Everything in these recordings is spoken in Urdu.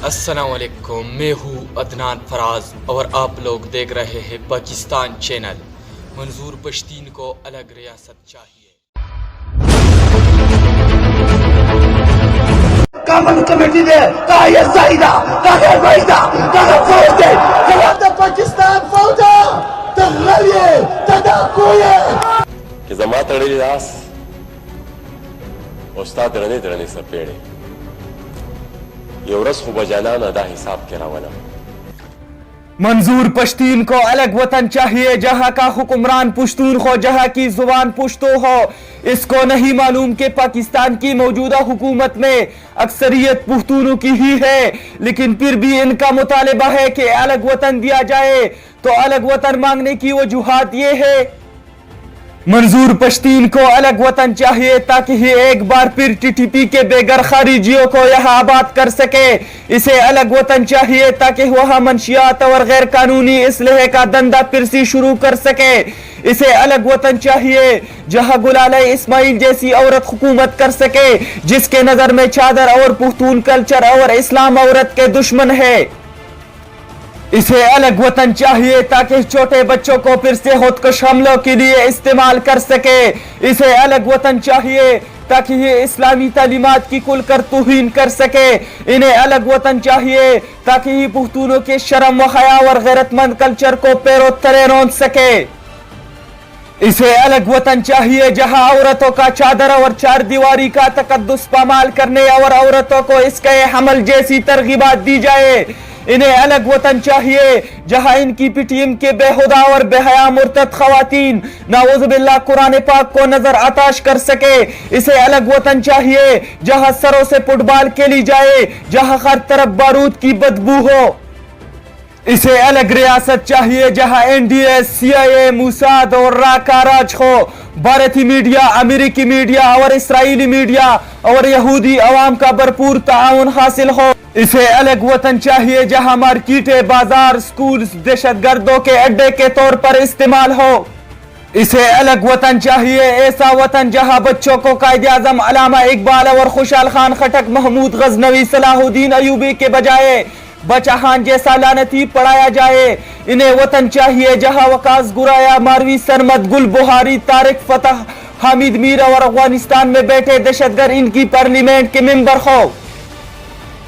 السلام علیکم، میں ہوں عدنان فراز اور آپ لوگ دیکھ رہے ہیں پاکستان چینل۔ منظور پشتین کو الگ ریاست چاہیے۔ کامن کمیٹی نے کہا یہ زائدہ کہا وحیدہ کہا فوج ہے کہا تا پاکستان فوجا تغلیے تداکوئے کہ زما تړلې لاس او ستا درنې درنې سپېړې یو ورځ خو به جانانه دا حساب کې راولم۔ منظور پشتین کو الگ وطن چاہیے جہاں کا حکمران پشتون ہو، جہاں کی زبان پشتو ہو۔ اس کو نہیں معلوم کہ پاکستان کی موجودہ حکومت میں اکثریت پختونوں کی ہی ہے، لیکن پھر بھی ان کا مطالبہ ہے کہ الگ وطن دیا جائے۔ تو الگ وطن مانگنے کی وجوہات یہ ہے، منظور پشتین کو الگ وطن چاہیے تاکہ یہ ایک بار پھر ٹی ٹی پی کے بے گھر خارجیوں کو یہاں آباد کر سکے۔ اسے الگ وطن چاہیے تاکہ وہاں منشیات اور غیر قانونی اسلحے کا دھندا پھر سے شروع کر سکے۔ اسے الگ وطن چاہیے جہاں گلالہ اسماعیل جیسی عورت حکومت کر سکے، جس کے نظر میں چادر اور پختون کلچر اور اسلام عورت کے دشمن ہے۔ اسے الگ وطن چاہیے تاکہ چھوٹے بچوں کو پھر سے خودکش حملوں کے لیے استعمال کر سکے۔ اسے الگ وطن چاہیے تاکہ یہ اسلامی تعلیمات کی کھل کر توہین کر سکے۔ انہیں الگ وطن چاہیے تاکہ یہ پختونوں کے شرم و حیا اور غیرت مند کلچر کو پیرو ترے رونق سکے۔ اسے الگ وطن چاہیے جہاں عورتوں کا چادر اور چار دیواری کا تقدس پامال کرنے اور عورتوں کو اس کے حمل جیسی ترغیبات دی جائے۔ انہیں الگ وطن چاہیے جہاں ان کی پی ٹی ایم کے بے خدا اور بے حیا مرتد خواتین نعوذ باللہ قرآن پاک کو نظر آتش کر سکے۔ اسے الگ وطن چاہیے جہاں سروں سے فٹ بال کھیلی جائے، جہاں ہر طرف بارود کی بدبو ہو۔ اسے الگ ریاست چاہیے جہاں این ڈی ایس، سی آئی اے، موساد اور را کا راج ہو۔ بھارتی میڈیا، امریکی میڈیا اور اسرائیلی میڈیا اور یہودی عوام کا بھرپور تعاون حاصل ہو۔ اسے الگ وطن چاہیے جہاں مارکیٹیں، بازار، سکولز دہشت گردوں کے اڈے کے طور پر استعمال ہو۔ اسے الگ وطن چاہیے ایسا وطن جہاں بچوں کو قائد اعظم علامہ اقبال اور خوشحال خان خٹک، محمود غزنوی، صلاح الدین ایوبی کے بجائے بچہ خان جیسا لعنتی پڑھایا جائے۔ انہیں وطن چاہیے جہاں وقاص گرایا، ماروی سرمد، گل بہاری، طارق فتح، حامد میر اور افغانستان میں بیٹھے دہشت گرد ان کی پارلیمنٹ کے ممبر ہو۔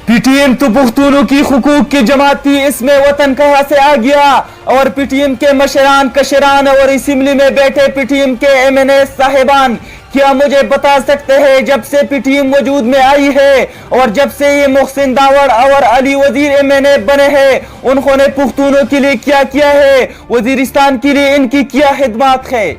پی ٹی ایم تو پختونوں کی حقوق کی جماعت تھی، اس میں وطن کہاں سے آ گیا؟ اور پی ٹی ایم کے مشران، کشران اور اسمبلی میں بیٹھے پی ٹی ایم کے ایم این اے صاحبان کیا مجھے بتا سکتے ہیں جب سے پی ٹی ایم وجود میں آئی ہے اور جب سے یہ محسن داوڑ اور علی وزیر ایم این اے بنے ہیں، انہوں نے پختونوں کے لیے کیا کیا ہے؟ وزیرستان کے لیے ان کی کیا خدمات ہے؟